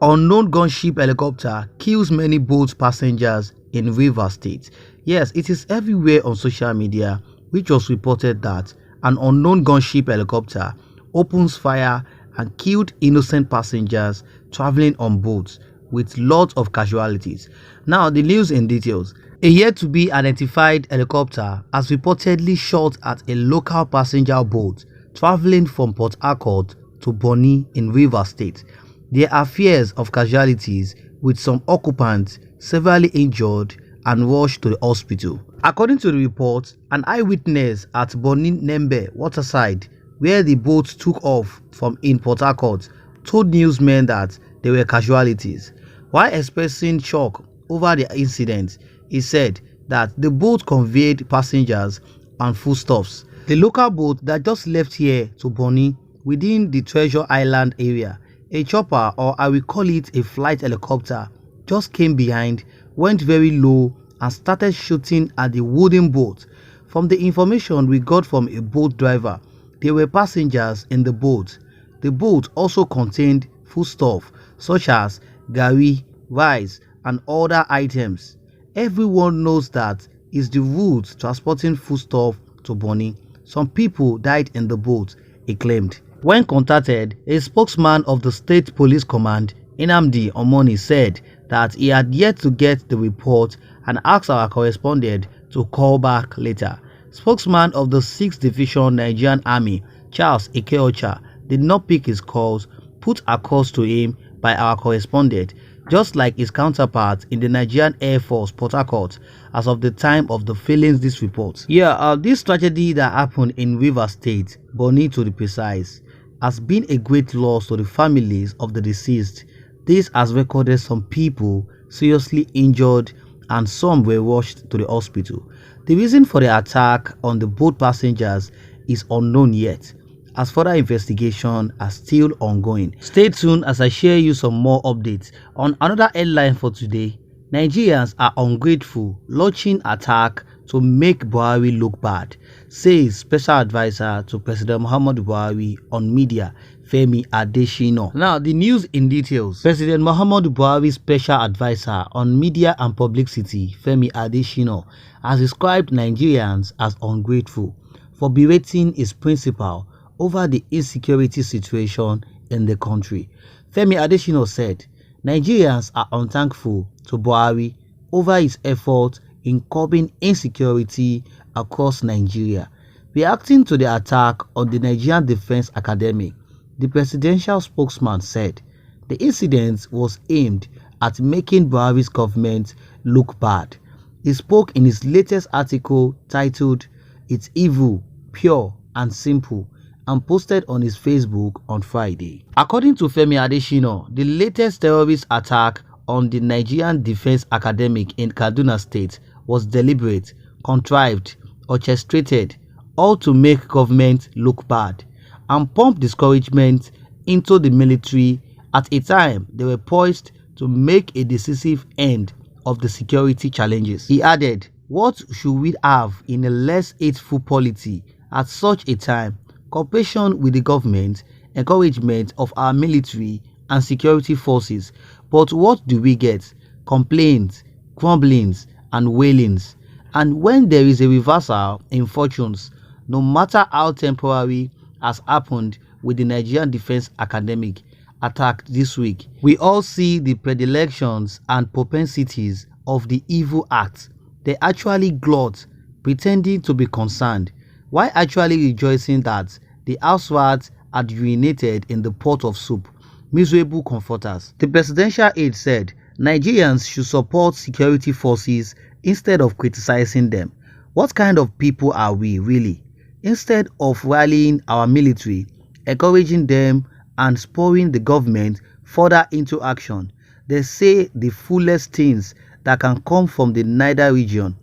Unknown gunship helicopter kills many boat passengers in Rivers State. Yes, it is everywhere on social media, which was reported that an unknown gunship helicopter opens fire and killed innocent passengers traveling on boats, with lots of casualties. Now, the news in details. A yet to be identified helicopter has reportedly shot at a local passenger boat traveling from Port Harcourt to Bonny in Rivers State. There are fears of casualties, with some occupants severely injured and rushed to the hospital. According to the report, an eyewitness at Bonny Nembe waterside, where the boat took off from in Port Harcourt, told newsmen that there were casualties. While expressing shock over the incident, he said that the boat conveyed passengers and foodstuffs. The local boat that just left here to Bonny within the Treasure Island area, a chopper, or I will call it a flight helicopter, just came behind, went very low and started shooting at the wooden boat. From the information we got from a boat driver, there were passengers in the boat. The boat also contained foodstuff such as gari, rice and other items. Everyone knows that it's the route transporting foodstuff to Bonny. Some people died in the boat, he claimed. When contacted, a spokesman of the State Police Command, Nnamdi Omoni, said that he had yet to get the report and asked our correspondent to call back later. Spokesman of the 6th Division Nigerian Army, Charles Ikeocha, did not pick his calls put across to him by our correspondent, just like his counterpart in the Nigerian Air Force, Port Harcourt, as of the time of the filings this report. This tragedy that happened in Rivers State, Bonny to be precise, has been a great loss to the families of the deceased. This has recorded some people seriously injured and some were rushed to the hospital. The reason for the attack on the boat passengers is unknown yet, as further investigation are still ongoing. Stay tuned as I share you some more updates. On another headline for today, Nigerians are ungrateful, launching attack to make Buhari look bad, says special advisor to President Muhammadu Buhari on media, Femi Adesina. Now, the news in details. President Muhammadu Buhari's special advisor on media and publicity, Femi Adesina, has described Nigerians as ungrateful for berating his principal over the insecurity situation in the country. Femi Adesina said, Nigerians are unthankful to Buhari over his efforts in curbing insecurity across Nigeria. Reacting to the attack on the Nigerian Defense Academy, the presidential spokesman said the incident was aimed at making Buhari's government look bad. He spoke in his latest article titled "It's Evil, Pure and Simple" and posted on his Facebook on Friday. According to Femi Adesina, the latest terrorist attack on the Nigerian Defense Academy in Kaduna State was deliberate, contrived, orchestrated, all to make government look bad and pump discouragement into the military at a time they were poised to make a decisive end of the security challenges. He added, what should we have in a less hateful polity at such a time? Cooperation with the government, encouragement of our military and security forces. But what do we get? Complaints, grumblings and wailings. And when there is a reversal in fortunes, no matter how temporary, as happened with the Nigerian Defense Academy attack this week, we all see the predilections and propensities of the evil acts. They actually gloat, pretending to be concerned, while actually rejoicing that the house rats had urinated in the pot of soup. Miserable comforters. The presidential aide said Nigerians should support security forces instead of criticizing them. What kind of people are we really? Instead of rallying our military, encouraging them and spurring the government further into action, they say the foolish things that can come from the Niger region.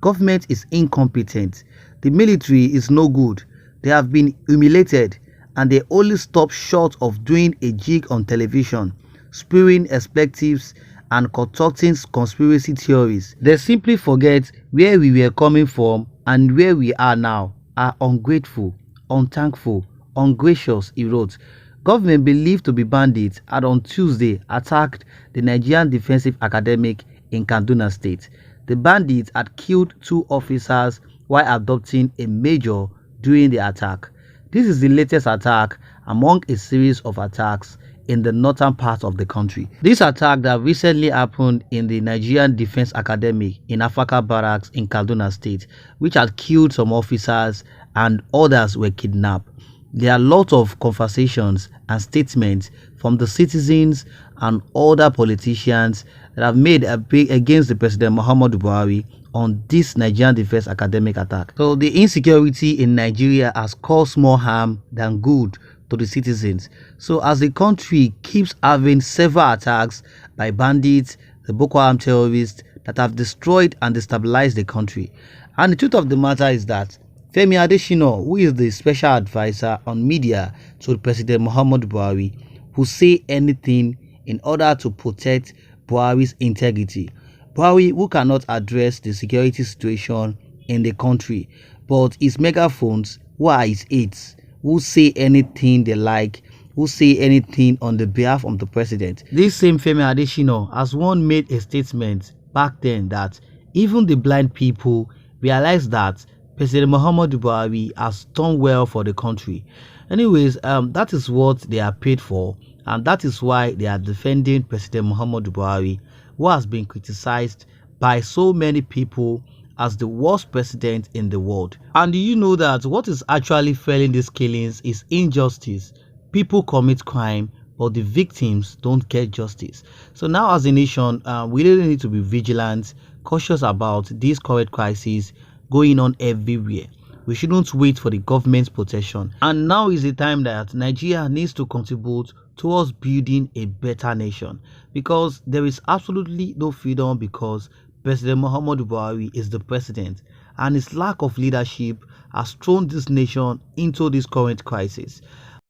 Government is incompetent. The military is no good. They have been humiliated and they only stop short of doing a jig on television, spewing expletives and concocting conspiracy theories. They simply forget where we were coming from and where we are now, are ungrateful, unthankful, ungracious, he wrote. Government believed to be bandits had on Tuesday attacked the Nigerian Defensive Academic in Kaduna State. The bandits had killed 2 officers while abducting a major during the attack. This is the latest attack among a series of attacks in the northern part of the country. This attack that recently happened in the Nigerian Defense Academy in Afaka Barracks in Kaduna State, which had killed some officers and others were kidnapped. There are lots of conversations and statements from the citizens and other politicians that have made a big against the President Muhammadu Buhari on this Nigerian Defense Academic attack. So the insecurity in Nigeria has caused more harm than good to the citizens. So as the country keeps having several attacks by bandits, the Boko Haram terrorists that have destroyed and destabilized the country. And the truth of the matter is that Femi Adesina, who is the special advisor on media to President Muhammadu Buhari, will say anything in order to protect Buhari's integrity. Buhari, who cannot address the security situation in the country, but his megaphones, who are his aides, who say anything they like, who say anything on the behalf of the president. This same Femi Adesina has once made a statement back then that even the blind people realize that President Muhammadu Buhari has done well for the country. Anyways, that is what they are paid for, and that is why they are defending President Muhammadu Buhari, who has been criticized by so many people as the worst president in the world. And do you know that what is actually fueling these killings is injustice? People commit crime, but the victims don't get justice. So now as a nation, we really need to be vigilant, cautious about this current crisis going on everywhere. We shouldn't wait for the government's protection. And now is the time that Nigeria needs to contribute towards building a better nation, because there is absolutely no freedom because President Muhammadu Buhari is the president, and his lack of leadership has thrown this nation into this current crisis.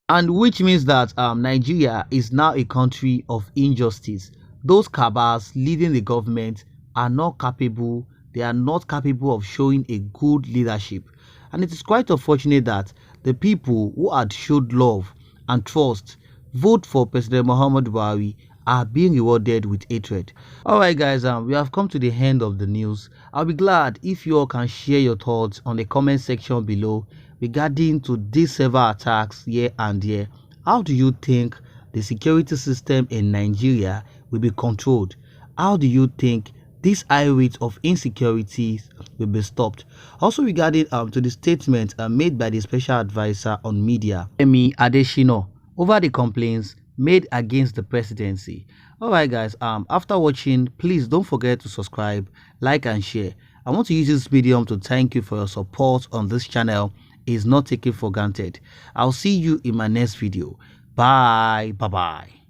And which means that Nigeria is now a country of injustice. Those cabals leading the government are not capable. They are not capable of showing a good leadership. And it is quite unfortunate that the people who had showed love and trust vote for President Muhammadu Buhari are being rewarded with hatred. Alright guys, we have come to the end of the news. I'll be glad if you all can share your thoughts on the comment section below regarding to these several attacks here and there. How do you think the security system in Nigeria will be controlled? How do you think this high rate of insecurity will be stopped? Also regarding to the statement made by the special advisor on media, Femi Adesina, over the complaints made against the presidency. Alright guys, after watching, please don't forget to subscribe, like and share. I want to use this medium to thank you for your support on this channel. It's not taken for granted. I'll see you in my next video. Bye bye.